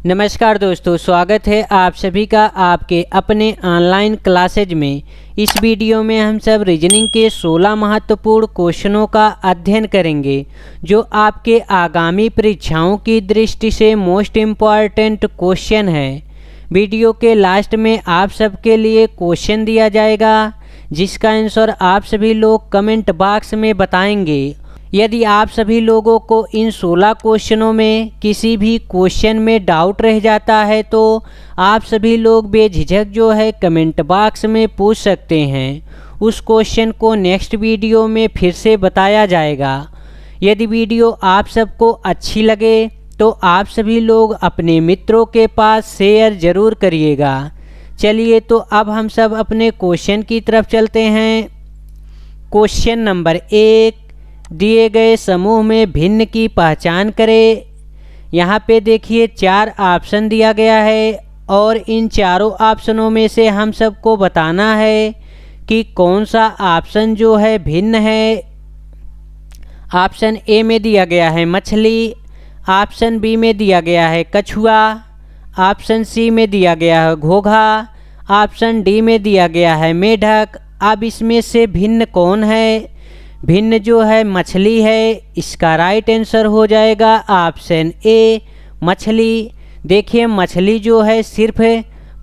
नमस्कार दोस्तों, स्वागत है आप सभी का आपके अपने ऑनलाइन क्लासेज में। इस वीडियो में हम सब रीजनिंग के 16 महत्वपूर्ण क्वेश्चनों का अध्ययन करेंगे जो आपके आगामी परीक्षाओं की दृष्टि से मोस्ट इम्पॉर्टेंट क्वेश्चन है। वीडियो के लास्ट में आप सबके लिए क्वेश्चन दिया जाएगा जिसका आंसर आप सभी लोग कमेंट बॉक्स में बताएंगे। यदि आप सभी लोगों को इन 16 क्वेश्चनों में किसी भी क्वेश्चन में डाउट रह जाता है तो आप सभी लोग बेझिझक जो है कमेंट बॉक्स में पूछ सकते हैं। उस क्वेश्चन को नेक्स्ट वीडियो में फिर से बताया जाएगा। यदि वीडियो आप सबको अच्छी लगे तो आप सभी लोग अपने मित्रों के पास शेयर ज़रूर करिएगा। चलिए तो अब हम सब अपने क्वेश्चन की तरफ चलते हैं। क्वेश्चन नंबर 1, दिए गए समूह में भिन्न की पहचान करें। यहाँ पे देखिए 4 ऑप्शन दिया गया है और इन चारों ऑप्शनों में से हम सबको बताना है कि कौन सा ऑप्शन जो है भिन्न है। ऑप्शन ए में दिया गया है मछली, ऑप्शन बी में दिया गया है कछुआ, ऑप्शन सी में दिया गया है घोघा, ऑप्शन डी में दिया गया है मेढक। अब इसमें से भिन्न कौन है? भिन्न जो है मछली है। इसका राइट आंसर हो जाएगा ऑप्शन ए मछली। देखिए मछली जो है सिर्फ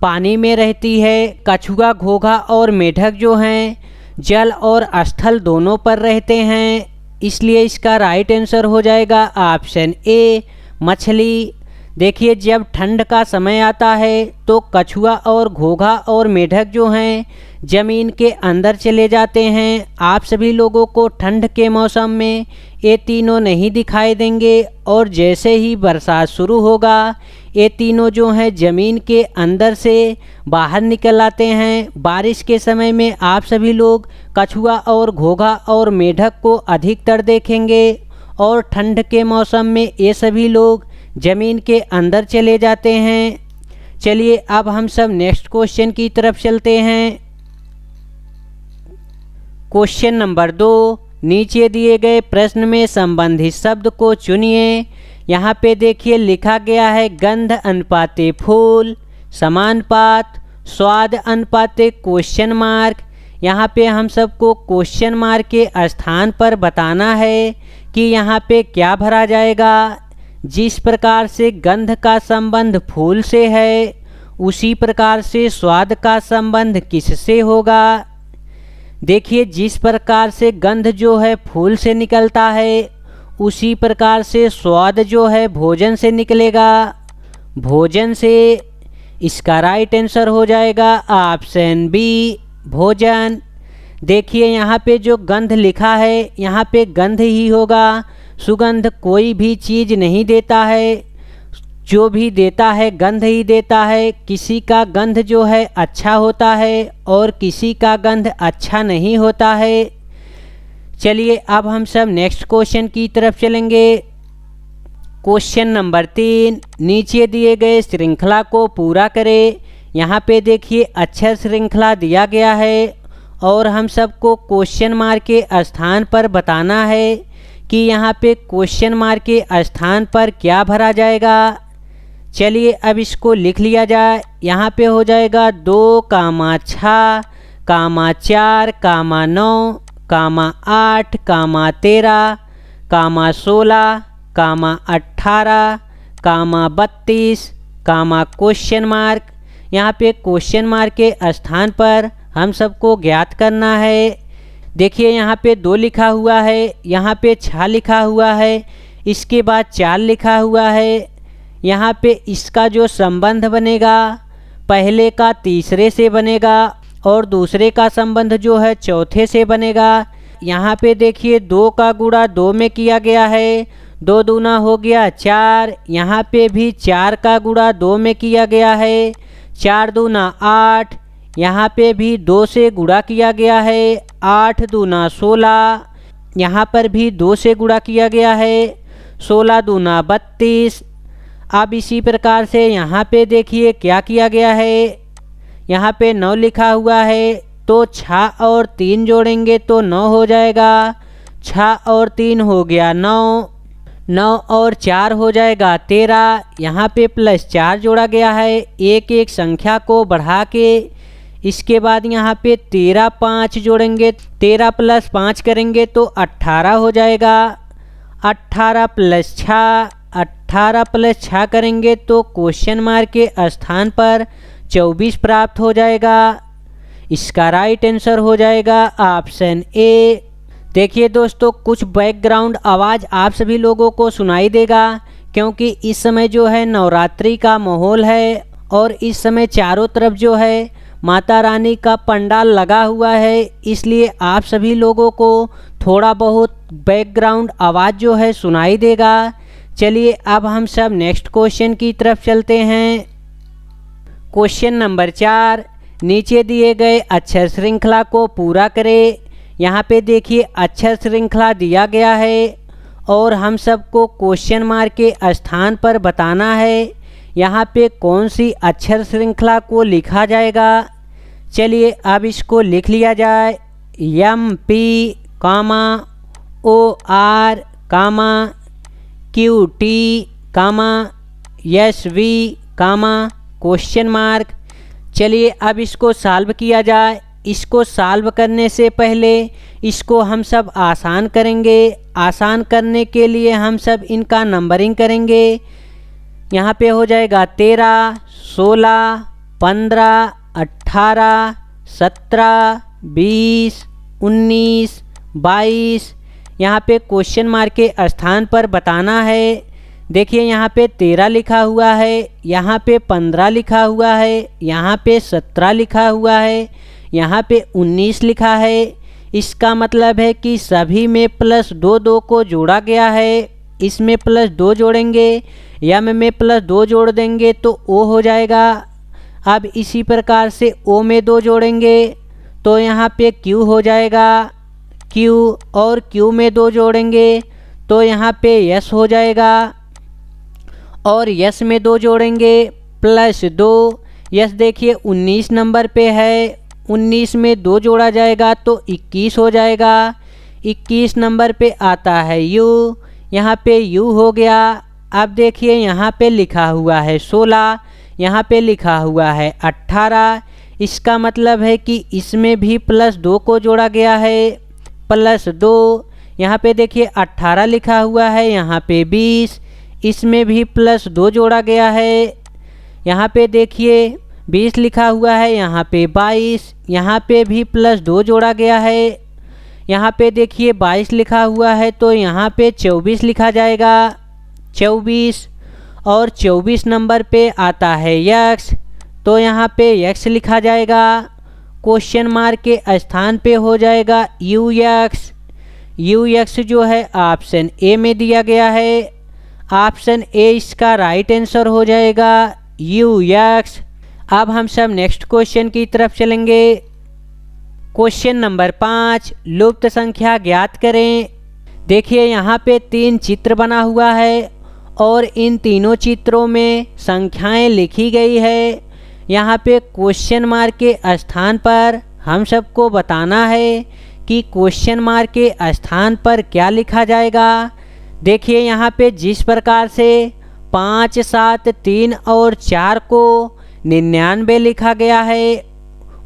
पानी में रहती है। कछुआ, घोघा और मेढक जो हैं जल और स्थल दोनों पर रहते हैं, इसलिए इसका राइट आंसर हो जाएगा ऑप्शन ए मछली। देखिए जब ठंड का समय आता है तो कछुआ और घोघा और मेढक जो हैं ज़मीन के अंदर चले जाते हैं। आप सभी लोगों को ठंड के मौसम में ये तीनों नहीं दिखाई देंगे और जैसे ही बरसात शुरू होगा ये तीनों जो हैं ज़मीन के अंदर से बाहर निकल आते हैं। बारिश के समय में आप सभी लोग कछुआ और घोघा और मेढक को अधिकतर देखेंगे और ठंड के मौसम में ये सभी लोग ज़मीन के अंदर चले जाते हैं। चलिए अब हम सब नेक्स्ट क्वेश्चन की तरफ चलते हैं। क्वेश्चन नंबर 2, नीचे दिए गए प्रश्न में संबंधित शब्द को चुनिए। यहाँ पे देखिए लिखा गया है गंध अनुपाते फूल, समानुपात, स्वाद अनुपाते क्वेश्चन मार्क। यहाँ पे हम सबको क्वेश्चन मार्क के स्थान पर बताना है कि यहाँ पे क्या भरा जाएगा। जिस प्रकार से गंध का संबंध फूल से है उसी प्रकार से स्वाद का संबंध किससे होगा? देखिए जिस प्रकार से गंध जो है फूल से निकलता है उसी प्रकार से स्वाद जो है भोजन से निकलेगा, भोजन से। इसका राइट आंसर हो जाएगा ऑप्शन बी भोजन। देखिए यहाँ पे जो गंध लिखा है यहाँ पे गंध ही होगा, सुगंध कोई भी चीज़ नहीं देता है, जो भी देता है गंध ही देता है। किसी का गंध जो है अच्छा होता है और किसी का गंध अच्छा नहीं होता है। चलिए अब हम सब नेक्स्ट क्वेश्चन की तरफ चलेंगे। क्वेश्चन नंबर 3, नीचे दिए गए श्रृंखला को पूरा करें। यहाँ पे देखिए अक्षर श्रृंखला दिया गया है और हम सबको क्वेश्चन मार्क के स्थान पर बताना है कि यहाँ पे क्वेश्चन मार्क के स्थान पर क्या भरा जाएगा। चलिए अब इसको लिख लिया जाए। यहाँ पे हो जाएगा 2, 6, 4, 9, 8, 13, 16, 18, 32, क्वेश्चन मार्क। यहाँ पे क्वेश्चन मार्क के स्थान पर हम सबको ज्ञात करना है। देखिए यहाँ पे 2 लिखा हुआ है, यहाँ पे 6 लिखा हुआ है, इसके बाद 4 लिखा हुआ है। यहाँ पे इसका जो संबंध बनेगा पहले का तीसरे से बनेगा और दूसरे का संबंध जो है चौथे से बनेगा। यहाँ पे देखिए 2 का गुणा 2 में किया गया है, 2 दूना हो गया 4। यहाँ पे भी 4 का गुणा 2 में किया गया है, 4 दूना 8। यहाँ पे भी 2 से गुणा किया गया है, 8 दूना 16। यहाँ पर भी 2 से गुणा किया गया है, 16 दूना 32। अब इसी प्रकार से यहाँ पे देखिए क्या किया गया है। यहाँ पे 9 लिखा हुआ है तो 6 और 3 जोड़ेंगे तो 9 हो जाएगा। 6 और 3 हो गया 9। 9 और 4 हो जाएगा 13। यहाँ पे +4 जोड़ा गया है, एक एक संख्या को बढ़ा के। इसके बाद यहाँ पे 13 5 जोड़ेंगे, 13 + 5 करेंगे तो 18 हो जाएगा। 18 + 6, 18 + 6 करेंगे तो क्वेश्चन मार्क के स्थान पर 24 प्राप्त हो जाएगा। इसका राइट आंसर हो जाएगा ऑप्शन ए। देखिए दोस्तों, कुछ बैकग्राउंड आवाज़ आप सभी लोगों को सुनाई देगा, क्योंकि इस समय जो है नवरात्रि का माहौल है और इस समय चारों तरफ जो है माता रानी का पंडाल लगा हुआ है, इसलिए आप सभी लोगों को थोड़ा बहुत बैकग्राउंड आवाज़ जो है सुनाई देगा। चलिए अब हम सब नेक्स्ट क्वेश्चन की तरफ चलते हैं। क्वेश्चन नंबर 4, नीचे दिए गए अक्षर श्रृंखला को पूरा करें। यहाँ पे देखिए अक्षर श्रृंखला दिया गया है और हम सबको क्वेश्चन मार्क के स्थान पर बताना है यहाँ पे कौन सी अक्षर श्रृंखला को लिखा जाएगा। चलिए अब इसको लिख लिया जाए। MP, OR, QT, SV, question mark. चलिए अब इसको सॉल्व किया जाए। इसको सॉल्व करने से पहले इसको हम सब आसान करेंगे। आसान करने के लिए हम सब इनका नंबरिंग करेंगे। यहाँ पे हो जाएगा 13, 16, 15, 18, 17, 20, 19, 22। यहाँ पे क्वेश्चन मार्क के स्थान पर बताना है। देखिए यहाँ पे 13 लिखा हुआ है, यहाँ पे 15 लिखा हुआ है, यहाँ पे 17 लिखा हुआ है, यहाँ पे 19 लिखा है। इसका मतलब है कि सभी में +2 2 को जोड़ा गया है। इसमें +2 जोड़ेंगे, M में +2 जोड़ देंगे तो O हो जाएगा। अब इसी प्रकार से O में 2 जोड़ेंगे तो यहाँ पे Q हो जाएगा Q, और Q में 2 जोड़ेंगे तो यहाँ पे S हो जाएगा, और S में 2 जोड़ेंगे +2। S देखिए 19 नंबर पे है, 19 में 2 जोड़ा जाएगा तो 21 हो जाएगा। 21 नंबर पे आता है U, यहाँ पे U हो गया। अब देखिए यहाँ पे लिखा हुआ है 16, यहाँ पे लिखा हुआ है 18। इसका मतलब है कि इसमें भी +2 को जोड़ा गया है, +2। यहाँ पे देखिए 18 लिखा हुआ है, यहाँ पे 20, इसमें भी +2 जोड़ा गया है। यहाँ पे देखिए 20 लिखा हुआ है, यहाँ पे 22, यहाँ पे भी +2 जोड़ा गया है। यहाँ पे देखिए 22 लिखा हुआ है तो यहाँ पे 24 लिखा जाएगा, 24। और 24 नंबर पे आता है X, तो यहाँ पे X लिखा जाएगा। क्वेश्चन मार्क के स्थान पे हो जाएगा UX। UX जो है ऑप्शन ए में दिया गया है। ऑप्शन ए इसका राइट आंसर हो जाएगा UX। अब हम सब नेक्स्ट क्वेश्चन की तरफ चलेंगे। क्वेश्चन नंबर 5, लुप्त संख्या ज्ञात करें। देखिए यहाँ पे 3 चित्र बना हुआ है और इन तीनों चित्रों में संख्याएं लिखी गई है। यहाँ पे क्वेश्चन मार्क के स्थान पर हम सबको बताना है कि क्वेश्चन मार्क के स्थान पर क्या लिखा जाएगा। देखिए यहाँ पे जिस प्रकार से 5, 7, 3 और 4 को 99 लिखा गया है,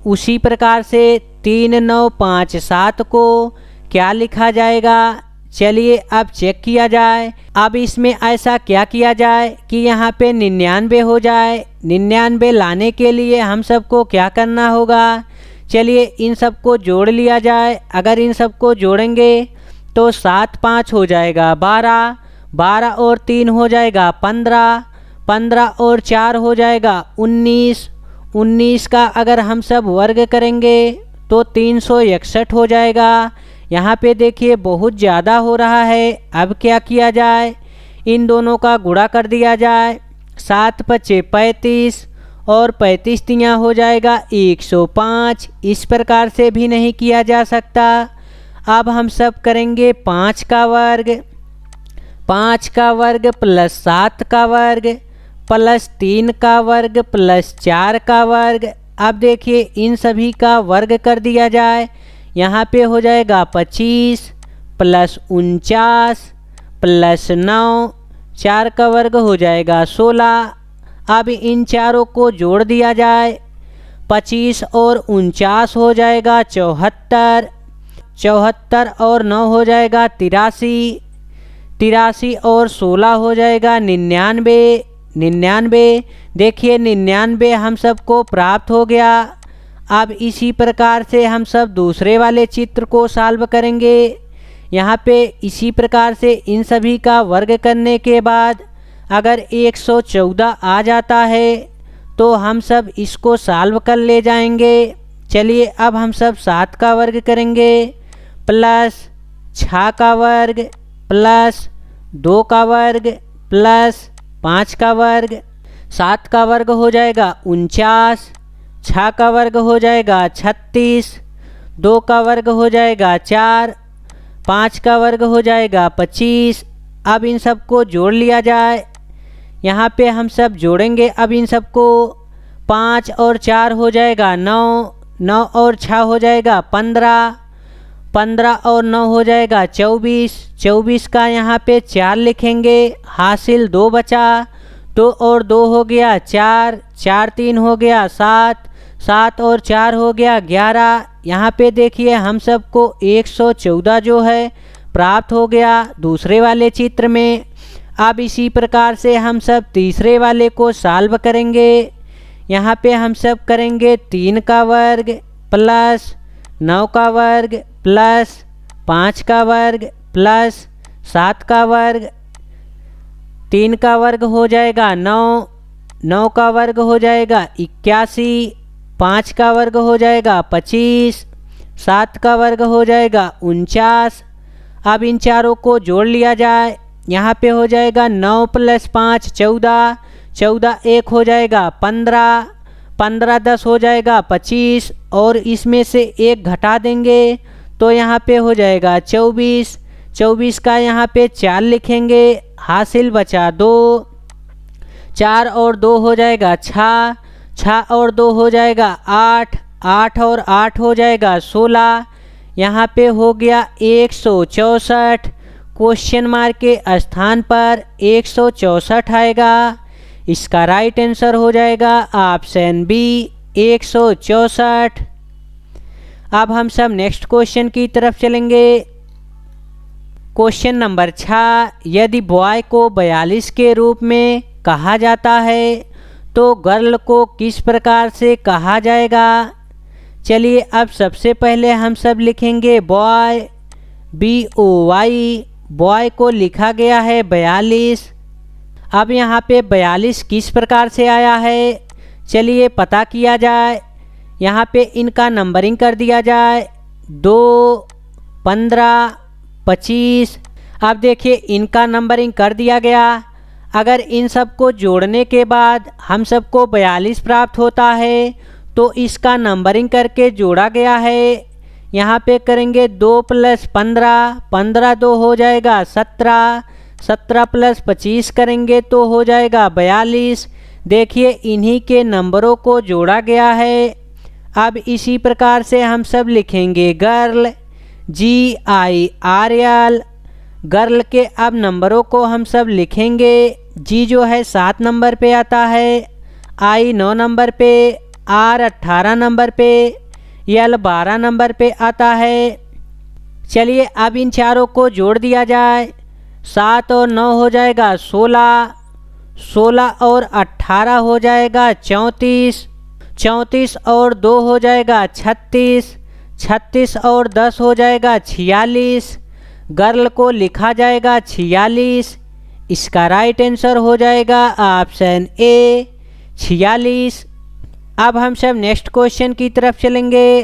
उसी प्रकार से 3, 9, 5, 7 को क्या लिखा जाएगा। चलिए अब चेक किया जाए। अब इसमें ऐसा क्या किया जाए कि यहाँ पे 99 हो जाए। 99 लाने के लिए हम सबको क्या करना होगा। चलिए इन सबको जोड़ लिया जाए। अगर इन सबको जोड़ेंगे तो 7, 5 हो जाएगा 12, 12 और 3 हो जाएगा 15, 15 और 4 हो जाएगा 19, 19 का अगर हम सब वर्ग करेंगे तो 361 हो जाएगा। यहाँ पे देखिए बहुत ज़्यादा हो रहा है। अब क्या किया जाए, इन दोनों का गुणा कर दिया जाए। 7 × 35 और 35 तियाँ हो जाएगा 105। इस प्रकार से भी नहीं किया जा सकता। अब हम सब करेंगे 5 का वर्ग, 5 का वर्ग प्लस 7 का वर्ग प्लस 3 का वर्ग प्लस 4 का वर्ग। अब देखिए इन सभी का वर्ग कर दिया जाए। यहाँ पे हो जाएगा 25 प्लस 49 प्लस 9, 4 का वर्ग हो जाएगा 16। अब इन चारों को जोड़ दिया जाए, 25 और 49 हो जाएगा 74, 74 और 9 हो जाएगा 83, 83 और 16 हो जाएगा 99, 99। देखिए 99 हम सबको प्राप्त हो गया। अब इसी प्रकार से हम सब दूसरे वाले चित्र को सॉल्व करेंगे। यहाँ पे इसी प्रकार से इन सभी का वर्ग करने के बाद अगर 114 आ जाता है तो हम सब इसको सॉल्व कर ले जाएंगे। चलिए अब हम सब 7 का वर्ग करेंगे, प्लस 6 का वर्ग, प्लस 2 का वर्ग, प्लस 5 का वर्ग। 7 का वर्ग हो जाएगा 49, 6 का वर्ग हो जाएगा 36, 2 का वर्ग हो जाएगा 4, 5 का वर्ग हो जाएगा 25। अब इन सबको जोड़ लिया जाए। यहाँ पे हम सब जोड़ेंगे अब इन सबको, 5 और 4 हो जाएगा 9, 9 और 6 हो जाएगा 15, 15 और 9 हो जाएगा 24, 24 का यहाँ पे 4 लिखेंगे, हासिल 2 बचा, 2 और 2 हो गया 4, 4 3 हो गया 7, 7 और 4 हो गया 11। यहाँ पे देखिए हम सबको 114 जो है प्राप्त हो गया दूसरे वाले चित्र में। अब इसी प्रकार से हम सब तीसरे वाले को सॉल्व करेंगे। यहाँ पे हम सब करेंगे 3 का वर्ग, प्लस 9 का वर्ग, प्लस 5 का वर्ग, प्लस 7 का वर्ग। 3 का वर्ग हो जाएगा 9, 9 का वर्ग हो जाएगा 81, 5 का वर्ग हो जाएगा 25, 7 का वर्ग हो जाएगा 49। अब इन चारों को जोड़ लिया जाए। यहाँ पे हो जाएगा 9 + 5 14, 14 1 हो जाएगा 15, 15 10 हो जाएगा 25 और इसमें से 1 घटा देंगे तो यहाँ पे हो जाएगा 24, 24 का यहाँ पे 4 लिखेंगे, हासिल बचा 2, 4 और 2 हो जाएगा 6, 6 और 2 हो जाएगा 8, 8 और 8 हो जाएगा 16। यहाँ पे हो गया 164। क्वेश्चन मार्क के स्थान पर 164 आएगा। इसका राइट आंसर हो जाएगा ऑप्शन बी 164। अब हम सब नेक्स्ट क्वेश्चन की तरफ चलेंगे। क्वेश्चन नंबर 6, यदि बॉय को 42 के रूप में कहा जाता है तो गर्ल को किस प्रकार से कहा जाएगा। चलिए अब सबसे पहले हम सब लिखेंगे बॉय, BOY, बॉय को लिखा गया है 42। अब यहाँ पे 42 किस प्रकार से आया है, चलिए पता किया जाए। यहाँ पे इनका नंबरिंग कर दिया जाए, 2, 15, 25। अब देखिए इनका नंबरिंग कर दिया गया। अगर इन सब को जोड़ने के बाद हम सबको 42 प्राप्त होता है तो इसका नंबरिंग करके जोड़ा गया है। यहाँ पे करेंगे 2 + 15, 15 2 हो जाएगा 17, 17 + 25 करेंगे तो हो जाएगा 42। देखिए इन्हीं के नंबरों को जोड़ा गया है। अब इसी प्रकार से हम सब लिखेंगे गर्ल, GIRL। गर्ल के अब नंबरों को हम सब लिखेंगे। जी जो है 7 नंबर पे आता है, I 9 नंबर पे, R 18 नंबर पे, L 12 नंबर पे आता है। चलिए अब इन चारों को जोड़ दिया जाए। 7 और 9 हो जाएगा 16, 16 और 18 हो जाएगा 34, 34 और 2 हो जाएगा 36, 36 और 10 हो जाएगा 46। गर्ल को लिखा जाएगा 46। इसका राइट आंसर हो जाएगा ऑप्शन ए 46। अब हम सब नेक्स्ट क्वेश्चन की तरफ चलेंगे।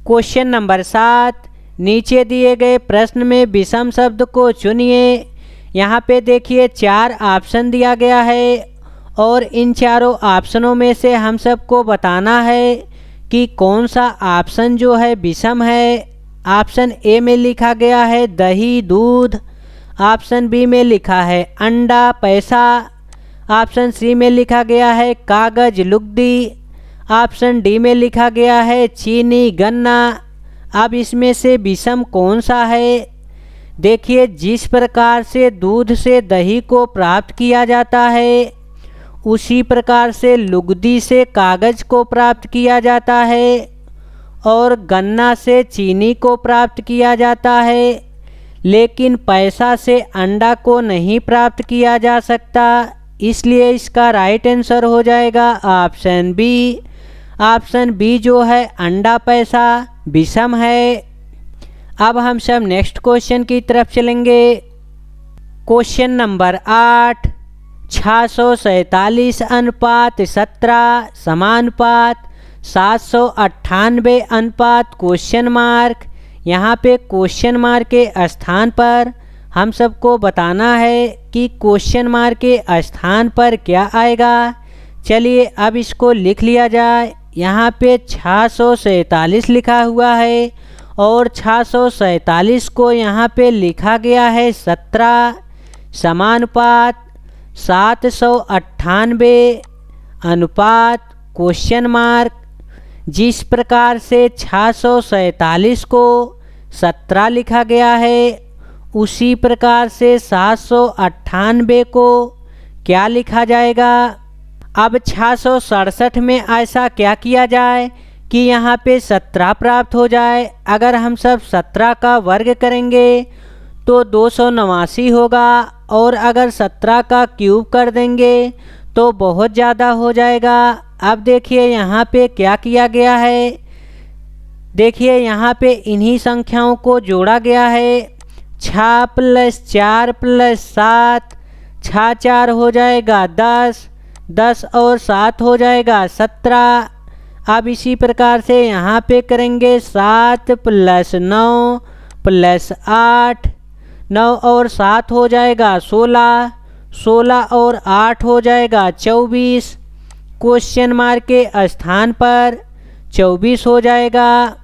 क्वेश्चन नंबर 7, नीचे दिए गए प्रश्न में विषम शब्द को चुनिए। यहाँ पे देखिए 4 ऑप्शन दिया गया है और इन चारों ऑप्शनों में से हम सबको बताना है कि कौन सा ऑप्शन जो है विषम है। ऑप्शन ए में लिखा गया है दही दूध, ऑप्शन बी में लिखा है अंडा पैसा, ऑप्शन सी में लिखा गया है कागज लुगदी, ऑप्शन डी में लिखा गया है चीनी गन्ना। अब इसमें से विषम कौन सा है। देखिए जिस प्रकार से दूध से दही को प्राप्त किया जाता है, उसी प्रकार से लुगदी से कागज़ को प्राप्त किया जाता है और गन्ना से चीनी को प्राप्त किया जाता है, लेकिन पैसा से अंडा को नहीं प्राप्त किया जा सकता। इसलिए इसका राइट आंसर हो जाएगा ऑप्शन बी। ऑप्शन बी जो है अंडा पैसा विषम है। अब हम सब नेक्स्ट क्वेश्चन की तरफ चलेंगे। क्वेश्चन नंबर 8, 647 अनुपात 17 समानुपात 798 अनुपात क्वेश्चन मार्क। यहाँ पे क्वेश्चन मार्क के स्थान पर हम सबको बताना है कि क्वेश्चन मार्क के स्थान पर क्या आएगा। चलिए अब इसको लिख लिया जाए। यहाँ पे 647 लिखा हुआ है और 647 को यहाँ पे लिखा गया है 17 समानुपात 798 अनुपात क्वेश्चन मार्क। जिस प्रकार से 647 को 17 लिखा गया है, उसी प्रकार से 798 को क्या लिखा जाएगा। अब 667 में ऐसा क्या किया जाए कि यहाँ पे 17 प्राप्त हो जाए। अगर हम सब 17 का वर्ग करेंगे तो 289 होगा और अगर 17 का क्यूब कर देंगे तो बहुत ज़्यादा हो जाएगा। अब देखिए यहाँ पे क्या किया गया है। देखिए यहाँ पे इन्हीं संख्याओं को जोड़ा गया है। 6 + 4 + 7, 6 4 हो जाएगा 10, 10 और 7 हो जाएगा 17। अब इसी प्रकार से यहाँ पे करेंगे 7 + 9 + 8, 9 और 7 हो जाएगा 16, 16 और 8 हो जाएगा 24। क्वेश्चन मार्क के स्थान पर 24 हो जाएगा।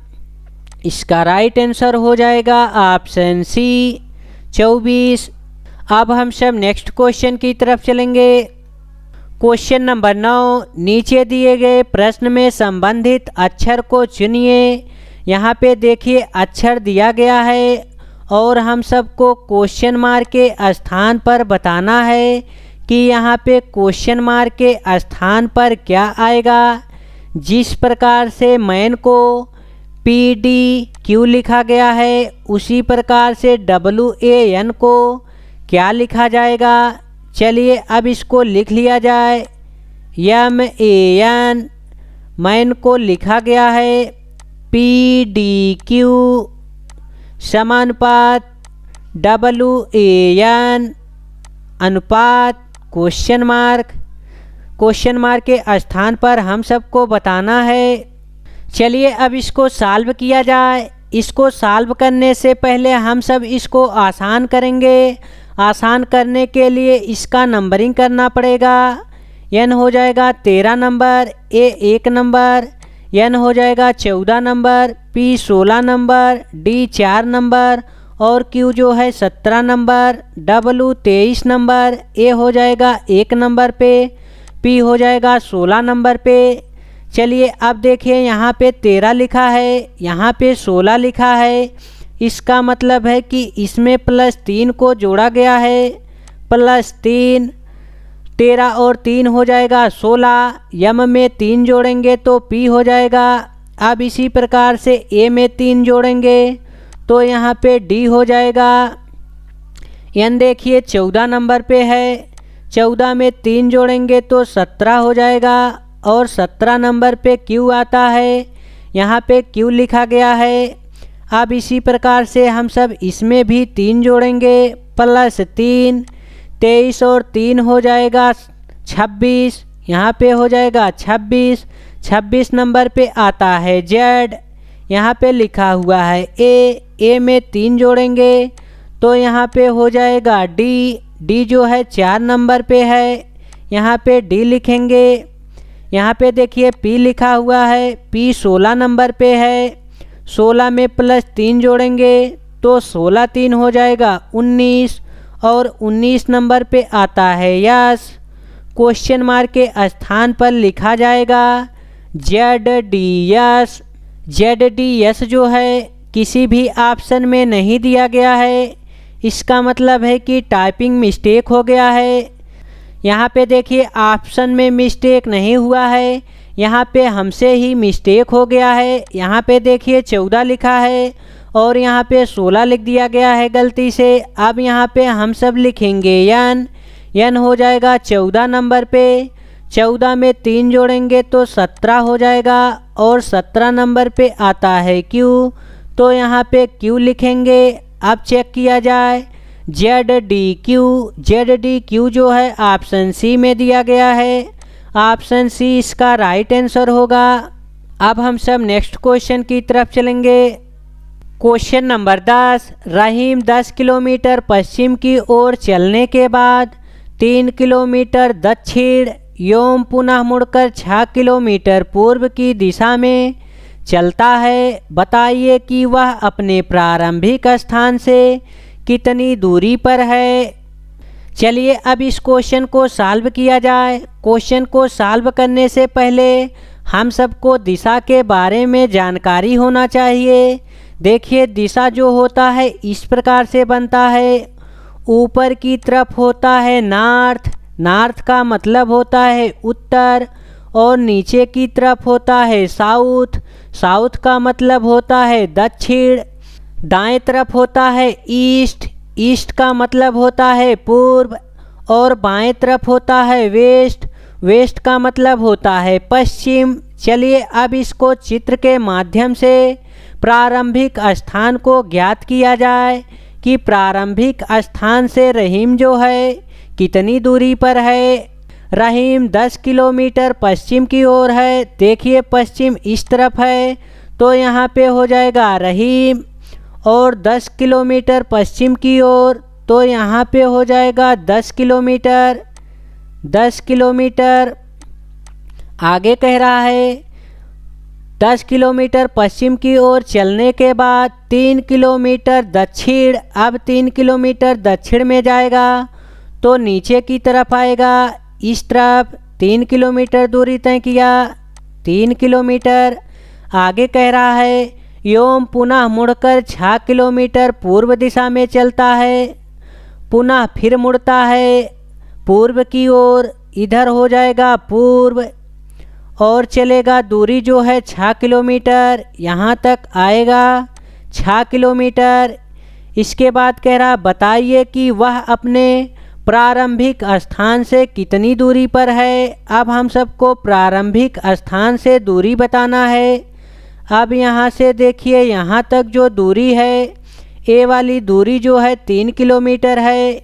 इसका राइट आंसर हो जाएगा ऑप्शन सी 24। अब हम सब नेक्स्ट क्वेश्चन की तरफ चलेंगे। क्वेश्चन नंबर 9, नीचे दिए गए प्रश्न में संबंधित अक्षर को चुनिए। यहाँ पे देखिए अक्षर दिया गया है और हम सबको क्वेश्चन मार्क के स्थान पर बताना है कि यहाँ पे क्वेश्चन मार्क के स्थान पर क्या आएगा। जिस प्रकार से मैन को PDQ लिखा गया है, उसी प्रकार से WAN को क्या लिखा जाएगा। चलिए अब इसको लिख लिया जाए। MAN मैन को लिखा गया है PDQ समानुपात WAN अनुपात क्वेश्चन मार्क। क्वेश्चन मार्क के स्थान पर हम सबको बताना है। चलिए अब इसको सॉल्व किया जाए। इसको सॉल्व करने से पहले हम सब इसको आसान करेंगे। आसान करने के लिए इसका नंबरिंग करना पड़ेगा। N हो जाएगा 13 नंबर, A 1 नंबर, N हो जाएगा 14 number, P 16 number, D 4 number और Q जो है 17 नंबर, W 23 नंबर, A हो जाएगा 1 नंबर पे, P हो जाएगा 16 नंबर पे। चलिए अब देखिए यहाँ पे 13 लिखा है, यहाँ पे 16 लिखा है। इसका मतलब है कि इसमें +3 को जोड़ा गया है। +3, 13 और 3 हो जाएगा 16। M में 3 जोड़ेंगे तो P हो जाएगा। अब इसी प्रकार से A में 3 जोड़ेंगे तो यहाँ पे D हो जाएगा। N देखिए 14 नंबर पे है, 14 में 3 जोड़ेंगे तो 17 हो जाएगा और 17 नंबर पे Q आता है। यहाँ पे Q लिखा गया है। अब इसी प्रकार से हम सब इसमें भी 3 जोड़ेंगे, +3, 23 और 3 हो जाएगा 26। यहाँ पे हो जाएगा 26। 26 नंबर पे आता है Z। यहाँ पे लिखा हुआ है A में 3 जोड़ेंगे तो यहाँ पे हो जाएगा D जो है 4 नंबर पे है। यहाँ पे D लिखेंगे। यहाँ पे देखिए P लिखा हुआ है, P 16 नंबर पे है। 16 में +3 जोड़ेंगे तो 16 3 हो जाएगा 19 और 19 नंबर पे आता है यस। क्वेश्चन मार्क के स्थान पर लिखा जाएगा ZDS। ZDS जो है किसी भी ऑप्शन में नहीं दिया गया है, इसका मतलब है कि टाइपिंग मिस्टेक हो गया है। यहाँ पे देखिए ऑप्शन में मिस्टेक नहीं हुआ है, यहाँ पे हमसे ही मिस्टेक हो गया है। यहाँ पे देखिए 14 लिखा है और यहाँ पे 16 लिख दिया गया है गलती से। अब यहाँ पे हम सब लिखेंगे n हो जाएगा 14 नंबर पे। 14 में 3 जोड़ेंगे तो 17 हो जाएगा और 17 नंबर पे आता है q, तो यहाँ पे q लिखेंगे। अब चेक किया जाए ZDQ जो है ऑप्शन सी में दिया गया है। ऑप्शन सी इसका राइट आंसर होगा। अब हम सब नेक्स्ट क्वेश्चन की तरफ चलेंगे। क्वेश्चन नंबर 10, रहीम 10 किलोमीटर पश्चिम की ओर चलने के बाद 3 किलोमीटर दक्षिण एवं पुनः मुड़कर 6 किलोमीटर पूर्व की दिशा में चलता है। बताइए कि वह अपने प्रारंभिक स्थान से कितनी दूरी पर है। चलिए अब इस क्वेश्चन को सॉल्व किया जाए। क्वेश्चन को सॉल्व करने से पहले हम सबको दिशा के बारे में जानकारी होना चाहिए। देखिए दिशा जो होता है इस प्रकार से बनता है। ऊपर की तरफ होता है नॉर्थ का मतलब होता है उत्तर, और नीचे की तरफ होता है साउथ का मतलब होता है दक्षिण। दाएं तरफ होता है ईस्ट का मतलब होता है पूर्व, और बाएं तरफ होता है वेस्ट का मतलब होता है पश्चिम। चलिए अब इसको चित्र के माध्यम से प्रारंभिक स्थान को ज्ञात किया जाए कि प्रारंभिक स्थान से रहीम जो है कितनी दूरी पर है। रहीम 10 किलोमीटर पश्चिम की ओर है। देखिए पश्चिम इस तरफ है तो यहाँ पे हो जाएगा रहीम, और 10 किलोमीटर पश्चिम की ओर तो यहाँ पे हो जाएगा 10 किलोमीटर। आगे कह रहा है 10 किलोमीटर पश्चिम की ओर चलने के बाद 3 किलोमीटर दक्षिण। अब 3 किलोमीटर दक्षिण में जाएगा तो नीचे की तरफ आएगा इस तरफ। 3 किलोमीटर दूरी तय किया, 3 किलोमीटर। आगे कह रहा है एवं पुनः मुड़कर 6 किलोमीटर पूर्व दिशा में चलता है। पुनः फिर मुड़ता है पूर्व की ओर, इधर हो जाएगा पूर्व, और चलेगा दूरी जो है 6 किलोमीटर। यहाँ तक आएगा 6 किलोमीटर। इसके बाद कह रहा बताइए कि वह अपने प्रारंभिक स्थान से कितनी दूरी पर है। अब हम सबको प्रारंभिक स्थान से दूरी बताना है। अब यहाँ से देखिए यहाँ तक जो दूरी है, ए वाली दूरी जो है 3 किलोमीटर है।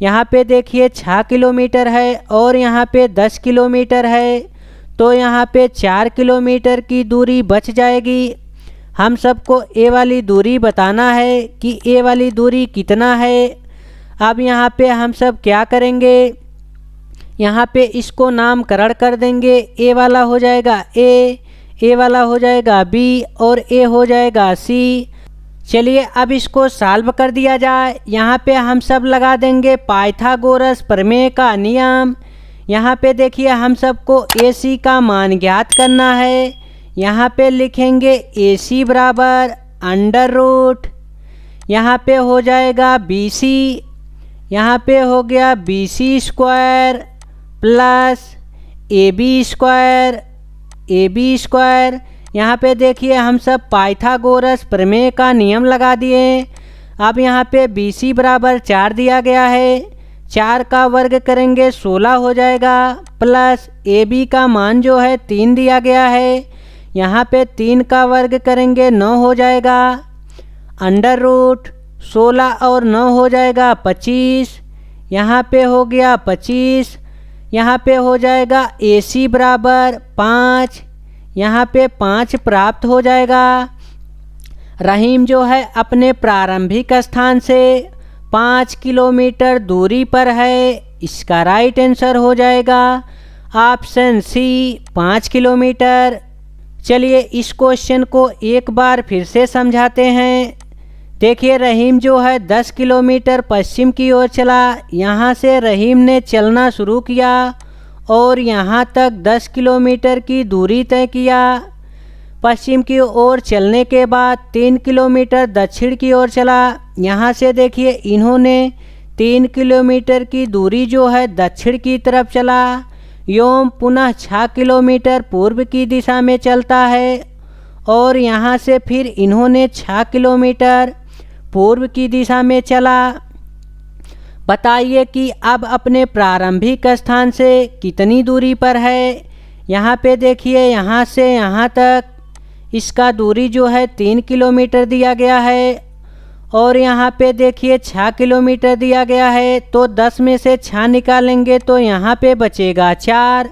यहाँ पे देखिए 6 किलोमीटर है और यहाँ पे 10 किलोमीटर है, तो यहाँ पे 4 किलोमीटर की दूरी बच जाएगी। हम सबको ए वाली दूरी बताना है कि ए वाली दूरी कितना है। अब यहाँ पे हम सब क्या करेंगे, यहाँ पे इसको नामकरण कर देंगे। ए वाला हो जाएगा ए वाला हो जाएगा बी, और ए हो जाएगा सी। चलिए अब इसको सॉल्व कर दिया जाए। यहाँ पे हम सब लगा देंगे पाइथागोरस प्रमेय का नियम। यहाँ पे देखिए हम सबको AC का मान ज्ञात करना है। यहाँ पे लिखेंगे AC बराबर √, यहाँ पे हो जाएगा BC, यहाँ पे हो गया BC square plus AB square. यहाँ पे देखिए हम सब पाइथागोरस प्रमेय का नियम लगा दिए। अब यहाँ पे BC बराबर 4 दिया गया है, 4 का वर्ग करेंगे 16 हो जाएगा, प्लस AB का मान जो है 3 दिया गया है, यहाँ पे 3 का वर्ग करेंगे 9 हो जाएगा, √ 16 और 9 हो जाएगा 25, यहाँ पे हो गया 25। यहाँ पे हो जाएगा AC बराबर 5, यहाँ पे 5 प्राप्त हो जाएगा। रहीम जो है अपने प्रारंभिक स्थान से 5 किलोमीटर दूरी पर है। इसका राइट आंसर हो जाएगा ऑप्शन सी 5 किलोमीटर। चलिए इस क्वेश्चन को एक बार फिर से समझाते हैं। देखिए रहीम जो है 10 किलोमीटर पश्चिम की ओर चला। यहाँ से रहीम ने चलना शुरू किया और यहाँ तक 10 किलोमीटर की दूरी तय किया। पश्चिम की ओर चलने के बाद 3 किलोमीटर दक्षिण की ओर चला। यहाँ से देखिए इन्होंने 3 किलोमीटर की दूरी जो है दक्षिण की तरफ चला एवं पुनः 6 किलोमीटर पूर्व की दिशा में चलता है और यहाँ से फिर इन्होंने 6 किलोमीटर पूर्व की दिशा में चला। बताइए कि अब अपने प्रारंभिक स्थान से कितनी दूरी पर है। यहाँ पे देखिए यहाँ से यहाँ तक इसका दूरी जो है 3 किलोमीटर दिया गया है और यहाँ पे देखिए 6 किलोमीटर दिया गया है। तो 10 में से 6 निकालेंगे तो यहाँ पे बचेगा 4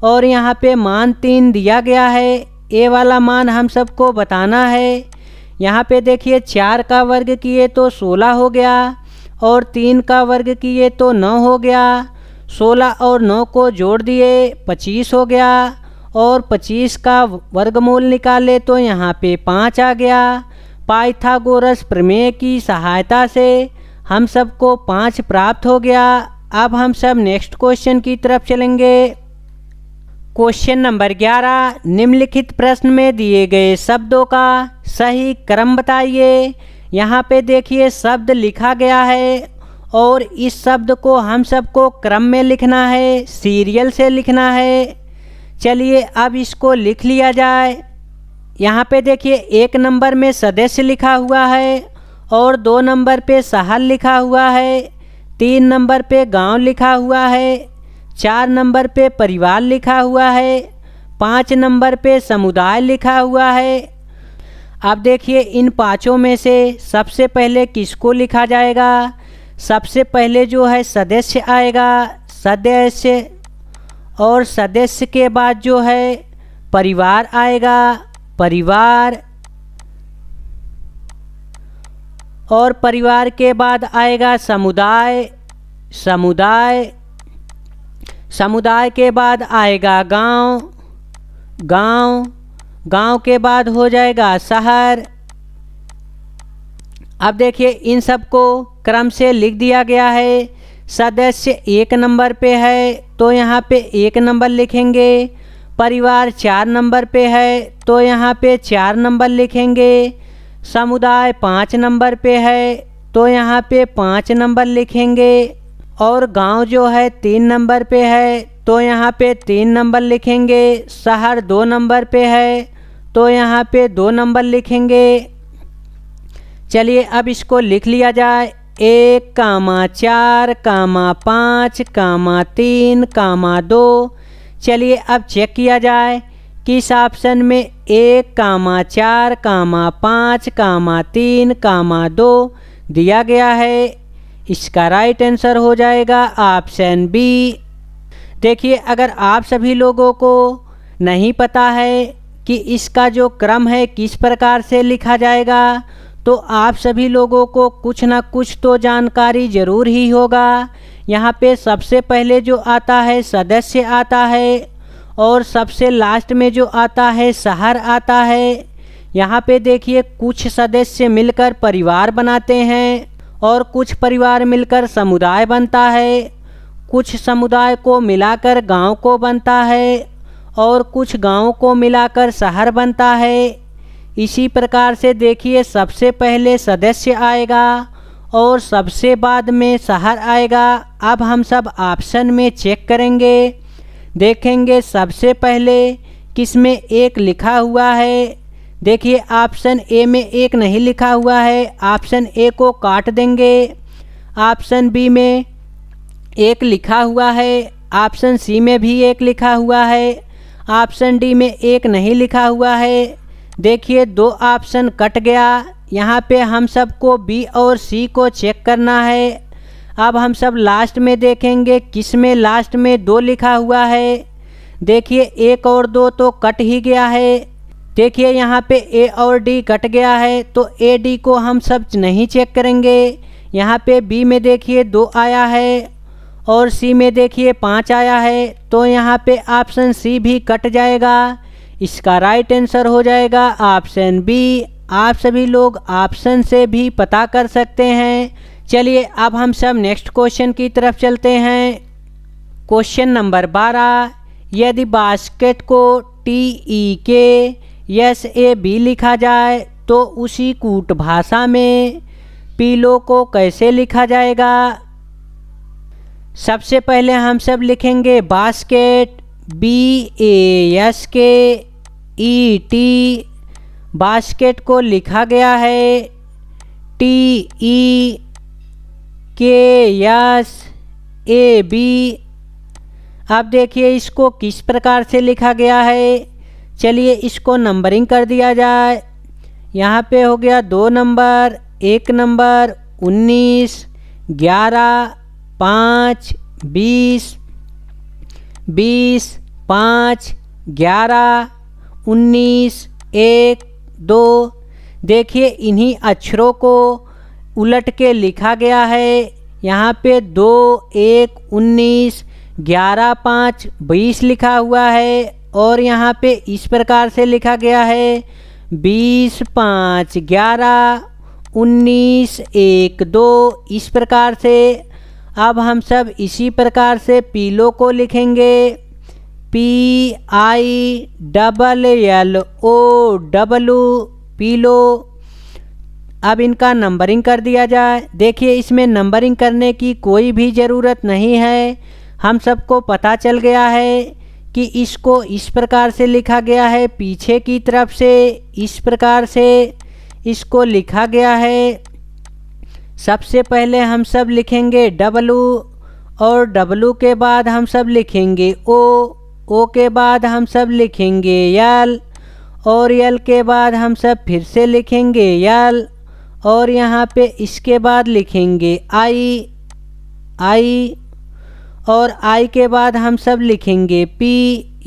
और यहाँ पे मान 3 दिया गया है। ये वाला मान हम सबको बताना है। यहाँ पे देखिए 4 का वर्ग किए तो 16 हो गया और 3 का वर्ग किए तो 9 हो गया। 16 और 9 को जोड़ दिए 25 हो गया और 25 का वर्गमूल निकाले तो यहाँ पे 5 आ गया। पाइथागोरस प्रमेय की सहायता से हम सबको 5 प्राप्त हो गया। अब हम सब नेक्स्ट क्वेश्चन की तरफ चलेंगे। क्वेश्चन नंबर 11, निम्नलिखित प्रश्न में दिए गए शब्दों का सही क्रम बताइए। यहाँ पे देखिए शब्द लिखा गया है और इस शब्द को हम सबको क्रम में लिखना है, सीरियल से लिखना है। चलिए अब इसको लिख लिया जाए। यहाँ पे देखिए 1 नंबर में सदस्य लिखा हुआ है और 2 नंबर पे शहर लिखा हुआ है, 3 नंबर पे गांव लिखा हुआ है, 4 नंबर पे परिवार लिखा हुआ है, 5 नंबर पे समुदाय लिखा हुआ है। अब देखिए इन पांचों में से सबसे पहले किसको लिखा जाएगा। सबसे पहले जो है सदस्य आएगा, सदस्य, और सदस्य के बाद जो है परिवार आएगा, परिवार, और परिवार के बाद आएगा समुदाय, समुदाय, समुदाय के बाद आएगा गांव, गांव, गांव के बाद हो जाएगा शहर। अब देखिए इन सबको क्रम से लिख दिया गया है। सदस्य 1 नंबर पे है तो यहाँ पे 1 नंबर लिखेंगे। परिवार 4 नंबर पे है तो यहाँ पे 4 नंबर लिखेंगे। समुदाय 5 नंबर पे है तो यहाँ पे 5 नंबर लिखेंगे। और गांव जो है 3 नंबर पे है तो यहाँ पे 3 नंबर लिखेंगे। शहर 2 नंबर पे है तो यहाँ पे 2 नंबर लिखेंगे। चलिए अब इसको लिख लिया जाए। 1, 4, 5, 3, 2। चलिए अब चेक किया जाए किस ऑप्शन में 1, 4, 5, 3, 2 दिया गया है। इसका राइट आंसर हो जाएगा ऑप्शन बी। देखिए अगर आप सभी लोगों को नहीं पता है कि इसका जो क्रम है किस प्रकार से लिखा जाएगा तो आप सभी लोगों को कुछ ना कुछ तो जानकारी ज़रूर ही होगा। यहाँ पे सबसे पहले जो आता है सदस्य आता है और सबसे लास्ट में जो आता है शहर आता है। यहाँ पे देखिए कुछ सदस्य मिलकर परिवार बनाते हैं और कुछ परिवार मिलकर समुदाय बनता है, कुछ समुदाय को मिलाकर गांव को बनता है और कुछ गांव को मिलाकर शहर बनता है। इसी प्रकार से देखिए सबसे पहले सदस्य आएगा और सबसे बाद में शहर आएगा। अब हम सब ऑप्शन में चेक करेंगे, देखेंगे सबसे पहले किसमें 1 लिखा हुआ है। देखिए ऑप्शन ए में 1 नहीं लिखा हुआ है, ऑप्शन ए को काट देंगे। ऑप्शन बी में 1 लिखा हुआ है, ऑप्शन सी में भी 1 लिखा हुआ है, ऑप्शन डी में 1 नहीं लिखा हुआ है। देखिए 2 ऑप्शन कट गया। यहाँ पे हम सबको बी और सी को चेक करना है। अब हम सब लास्ट में देखेंगे किस में लास्ट में 2 लिखा हुआ है। देखिए 1 और 2 तो कट ही गया है। देखिए यहाँ पे ए और डी कट गया है तो ए डी को हम सब नहीं चेक करेंगे। यहाँ पे बी में देखिए 2 आया है और सी में देखिए 5 आया है तो यहाँ पे ऑप्शन सी भी कट जाएगा। इसका राइट आंसर हो जाएगा ऑप्शन बी। आप सभी लोग ऑप्शन से भी पता कर सकते हैं। चलिए अब हम सब नेक्स्ट क्वेश्चन की तरफ चलते हैं। क्वेश्चन नंबर 12, यदि बास्केट को टी ई के यस ए बी लिखा जाए तो उसी कूट भाषा में पीलो को कैसे लिखा जाएगा। सबसे पहले हम सब लिखेंगे बास्केट, BASKET। बास्केट को लिखा गया है TEKSAB। अब देखिए इसको किस प्रकार से लिखा गया है। चलिए इसको नंबरिंग कर दिया जाए। यहाँ पे हो गया 2 नंबर, 1 नंबर, 19, 11, 5, 20, 20, 5, 11, 19, 1, 2। देखिए इन्हीं अक्षरों को उलट के लिखा गया है। यहाँ पे 2, 1, 19, 11, 5, 20 लिखा हुआ है और यहाँ पे इस प्रकार से लिखा गया है 20, 5, 11, 19, 1, 2। इस प्रकार से अब हम सब इसी प्रकार से पीलो को लिखेंगे PILLO पीलो। अब इनका नंबरिंग कर दिया जाए। देखिए इसमें नंबरिंग करने की कोई भी ज़रूरत नहीं है। हम सबको पता चल गया है कि इसको इस प्रकार से लिखा गया है, पीछे की तरफ से इस प्रकार से इसको लिखा गया है। सबसे पहले हम सब लिखेंगे W और W के बाद हम सब लिखेंगे O के बाद हम सब लिखेंगे L और L के बाद हम सब फिर से लिखेंगे L और यहाँ पे इसके बाद लिखेंगे I और I के बाद हम सब लिखेंगे P।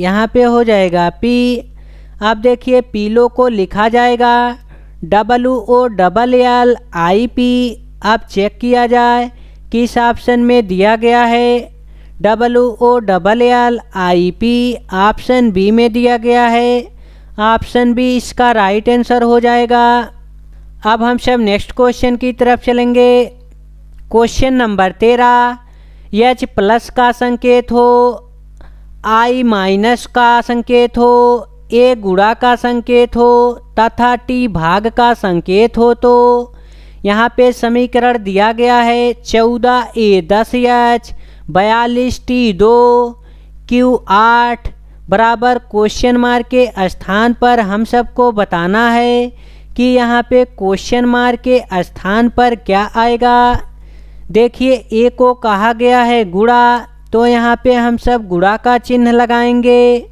यहाँ पे हो जाएगा P। अब देखिए पीलो को लिखा जाएगा WOLLIP। अब चेक किया जाए किस ऑप्शन में दिया गया है। WOLLIP ऑप्शन बी में दिया गया है। ऑप्शन बी इसका राइट आंसर हो जाएगा। अब हम सब नेक्स्ट क्वेश्चन की तरफ चलेंगे। Question number 13। H प्लस का संकेत हो, I माइनस का संकेत हो, A गुणा का संकेत हो तथा T भाग का संकेत हो तो यहाँ पे समीकरण दिया गया है 14A 10H 42T 2 Q 8 बराबर क्वेश्चन मार्क के स्थान पर हम सबको बताना है कि यहाँ पे क्वेश्चन मार्क के स्थान पर क्या आएगा। देखिए ए को कहा गया है गुणा, तो यहाँ पे हम सब गुणा का चिन्ह लगाएंगे।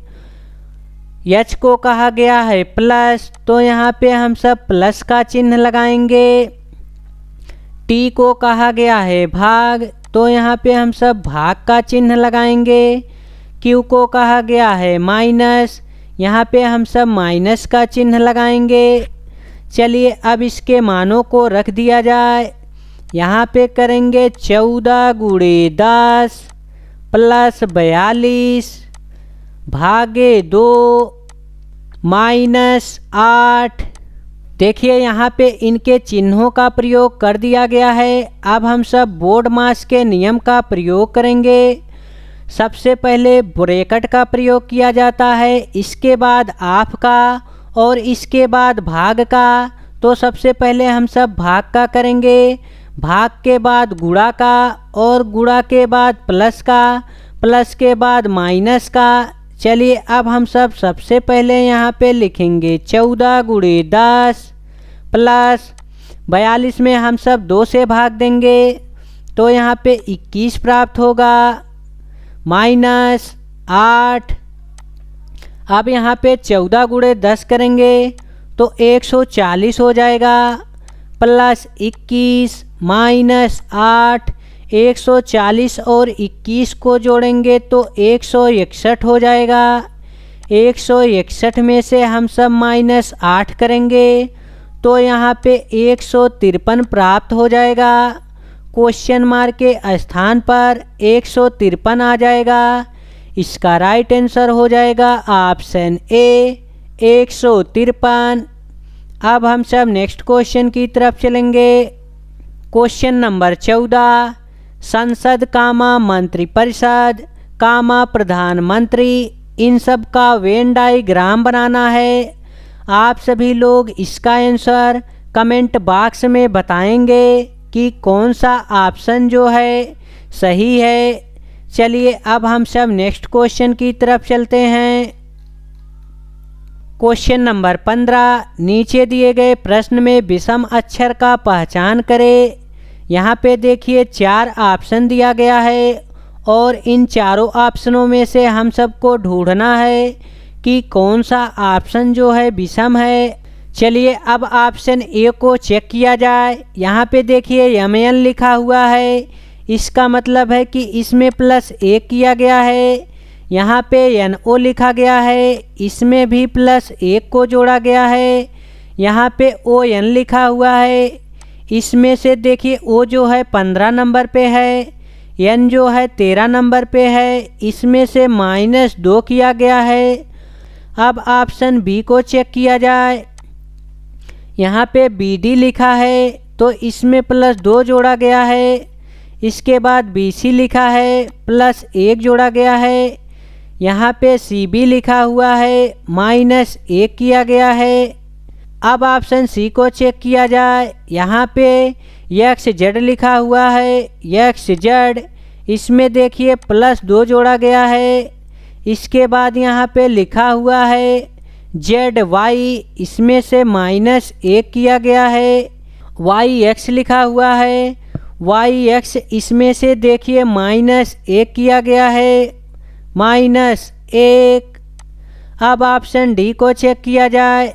एच को कहा गया है प्लस, तो यहाँ पे हम सब प्लस का चिन्ह लगाएंगे। टी को कहा गया है भाग, तो यहाँ पे हम सब भाग का चिन्ह लगाएंगे। क्यू को कहा गया है माइनस, यहाँ पे हम सब माइनस का चिन्ह लगाएंगे। चलिए अब इसके मानों को रख दिया जाए। यहाँ पे करेंगे 14 गुणे 10 प्लस 42 भागे 2 माइनस 8। देखिए यहाँ पे इनके चिन्हों का प्रयोग कर दिया गया है। अब हम सब बोर्ड मास के नियम का प्रयोग करेंगे। सबसे पहले ब्रैकेट का प्रयोग किया जाता है, इसके बाद ऑफ का और इसके बाद भाग का। तो सबसे पहले हम सब भाग का करेंगे, भाग के बाद गुणा का और गुणा के बाद प्लस का, प्लस के बाद माइनस का। चलिए अब हम सब सबसे पहले यहाँ पे लिखेंगे 14 गुणे 10 प्लस 42 में हम सब 2 से भाग देंगे, तो यहाँ पे 21 प्राप्त होगा माइनस 8। अब यहाँ पे 14 गुणे 10 करेंगे तो 140 हो जाएगा प्लस 21 माइनस 8। 140 और 21 को जोड़ेंगे तो 161 हो जाएगा। 161 में से हम सब माइनस 8 करेंगे तो यहाँ पे 153 प्राप्त हो जाएगा। क्वेश्चन मार्क के स्थान पर 153 आ जाएगा। इसका राइट आंसर हो जाएगा ऑप्शन ए 153। अब हम सब नेक्स्ट क्वेश्चन की तरफ चलेंगे। Question number 14। संसद कामा मंत्रिपरिषद कामा प्रधानमंत्री, इन सब का वेन डायग्राम बनाना है। आप सभी लोग इसका आंसर कमेंट बॉक्स में बताएंगे कि कौन सा ऑप्शन जो है सही है। चलिए अब हम सब नेक्स्ट क्वेश्चन की तरफ चलते हैं। क्वेश्चन नंबर 15, नीचे दिए गए प्रश्न में विषम अक्षर का पहचान करें। यहाँ पे देखिए 4 ऑप्शन दिया गया है और इन चारों ऑप्शनों में से हम सबको ढूंढना है कि कौन सा ऑप्शन जो है विषम है। चलिए अब ऑप्शन ए को चेक किया जाए। यहाँ पे देखिए यमन लिखा हुआ है, इसका मतलब है कि इसमें +1 किया गया है। यहाँ पे NO लिखा गया है, इसमें भी +1 को जोड़ा गया है। यहाँ पे ON लिखा हुआ है, इसमें से देखिए O जो है 15 नंबर पे है, N जो है 13 नंबर पे है, इसमें से -2 किया गया है। अब ऑप्शन बी को चेक किया जाए। यहाँ पे BD लिखा है तो इसमें +2 जोड़ा गया है। इसके बाद BC लिखा है, +1 जोड़ा गया है। यहाँ पे CB लिखा हुआ है, -1 किया गया है। अब ऑप्शन सी को चेक किया जाए। यहाँ पे XZ लिखा हुआ है, XZ, इसमें देखिए +2 जोड़ा गया है। इसके बाद यहाँ पे लिखा हुआ है ZY, इसमें से -1 किया गया है। YX लिखा हुआ है, YX, इसमें से देखिए -1 किया गया है, -1। अब ऑप्शन डी को चेक किया जाए।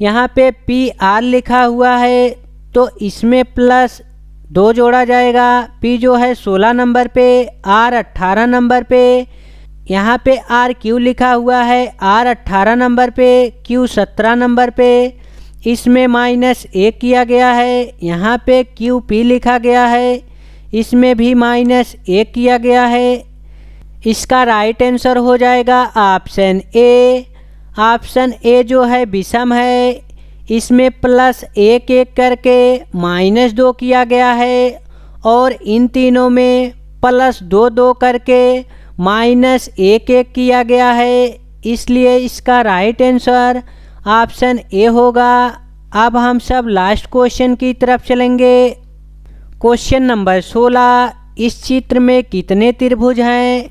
यहाँ पे PR लिखा हुआ है तो इसमें +2 जोड़ा जाएगा। P जो है 16 नंबर पे, R 18 नंबर पे। यहाँ पे RQ लिखा हुआ है, R 18 नंबर पे, Q 17 नंबर पे, इसमें -1 किया गया है। यहाँ पे QP लिखा गया है, इसमें भी -1 किया गया है। इसका राइट आंसर हो जाएगा ऑप्शन ए। ऑप्शन ए जो है विषम है, इसमें +1 करके -2 किया गया है और इन तीनों में +2 करके -1 किया गया है। इसलिए इसका राइट आंसर ऑप्शन ए होगा। अब हम सब लास्ट क्वेश्चन की तरफ चलेंगे। क्वेश्चन नंबर 16, इस चित्र में कितने त्रिभुज हैं?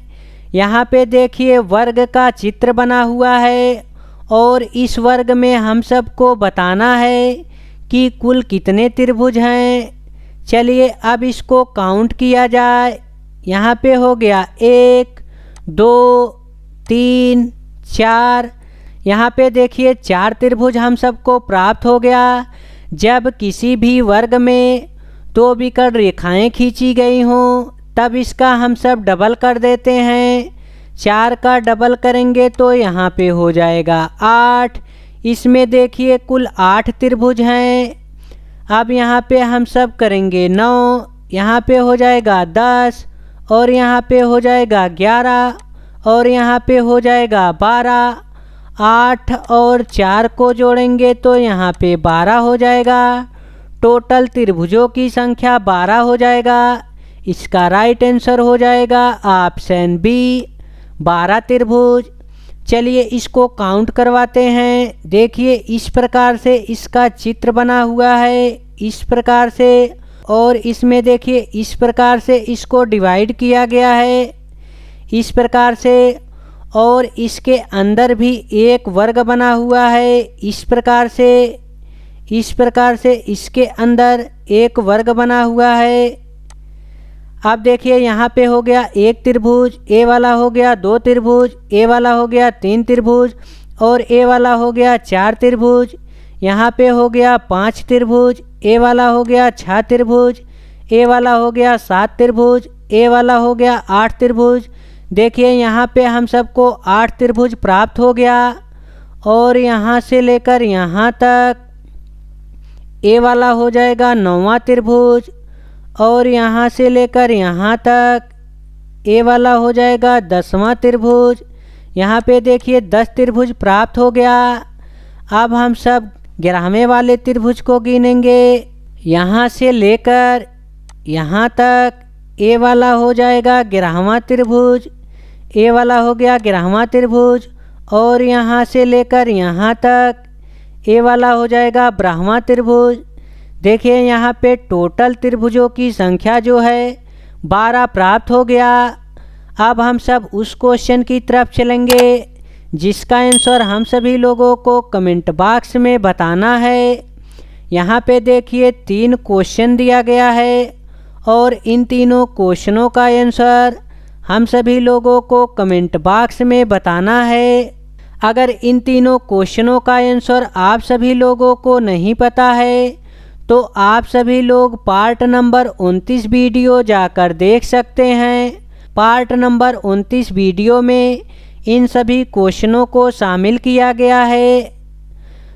यहाँ पे देखिए वर्ग का चित्र बना हुआ है और इस वर्ग में हम सबको बताना है कि कुल कितने त्रिभुज हैं। चलिए अब इसको काउंट किया जाए। यहाँ पे हो गया 1 2 3 4। यहाँ पे देखिए 4 त्रिभुज हम सबको प्राप्त हो गया। जब किसी भी वर्ग में 2 विकर्ण रेखाएं खींची गई हों तब इसका हम सब डबल कर देते हैं। 4 का डबल करेंगे तो यहाँ पे हो जाएगा 8। इसमें देखिए कुल 8 त्रिभुज हैं। अब यहाँ पे हम सब करेंगे 9, यहाँ पे हो जाएगा 10 और यहाँ पे हो जाएगा 11 और यहाँ पे हो जाएगा 12। 8 और 4 को जोड़ेंगे तो यहाँ पे 12 हो जाएगा। टोटल त्रिभुजों की संख्या 12 हो जाएगा। इसका राइट आंसर हो जाएगा ऑप्शन बी, 12 त्रिभुज। चलिए इसको काउंट करवाते हैं। देखिए इस प्रकार से इसका चित्र बना हुआ है, इस प्रकार से, और इसमें देखिए इस प्रकार से इसको डिवाइड किया गया है, इस प्रकार से, और इसके अंदर भी एक वर्ग बना हुआ है इस प्रकार से, इस प्रकार से इसके अंदर एक वर्ग बना हुआ है। अब देखिए यहाँ पे हो गया 1 त्रिभुज, ए वाला हो गया 2 त्रिभुज, ए वाला हो गया 3 त्रिभुज और ए वाला हो गया 4 त्रिभुज। यहाँ पे हो गया 5 त्रिभुज, ए वाला हो गया 6 त्रिभुज, ए वाला हो गया 7 त्रिभुज, ए वाला हो गया 8 त्रिभुज। देखिए यहाँ पे हम सबको 8 त्रिभुज प्राप्त हो गया और यहाँ से लेकर यहाँ तक ए वाला हो जाएगा 9वां त्रिभुज और यहाँ से लेकर यहाँ तक ए वाला हो जाएगा 10वां त्रिभुज। यहाँ पे देखिए 10 त्रिभुज प्राप्त हो गया। अब हम सब 11वें वाले त्रिभुज को गिनेंगे। यहाँ से लेकर यहाँ तक ए वाला हो जाएगा 11वां त्रिभुज, ए वाला हो गया 11वां त्रिभुज और यहाँ से लेकर यहाँ तक ए वाला हो जाएगा ब्रह्मा त्रिभुज। देखिए यहाँ पे टोटल त्रिभुजों की संख्या जो है 12 प्राप्त हो गया। अब हम सब उस क्वेश्चन की तरफ चलेंगे जिसका आंसर हम सभी लोगों को कमेंट बॉक्स में बताना है। यहाँ पे देखिए 3 क्वेश्चन दिया गया है और इन तीनों क्वेश्चनों का आंसर हम सभी लोगों को कमेंट बॉक्स में बताना है। अगर इन तीनों क्वेश्चनों का आंसर आप सभी लोगों को नहीं पता है तो आप सभी लोग पार्ट नंबर 29 वीडियो जाकर देख सकते हैं। पार्ट नंबर 29 वीडियो में इन सभी क्वेश्चनों को शामिल किया गया है।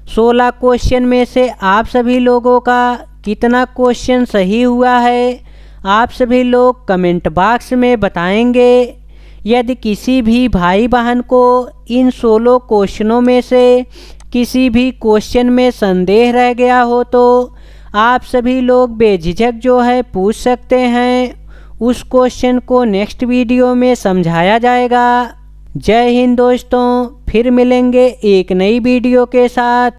16 क्वेश्चन में से आप सभी लोगों का कितना क्वेश्चन सही हुआ है आप सभी लोग कमेंट बॉक्स में बताएंगे। यदि किसी भी भाई बहन को इन 16 क्वेश्चनों में से किसी भी क्वेश्चन में संदेह रह गया हो तो आप सभी लोग बेझिझक जो है पूछ सकते हैं। उस क्वेश्चन को नेक्स्ट वीडियो में समझाया जाएगा। जय हिंद दोस्तों, फिर मिलेंगे एक नई वीडियो के साथ।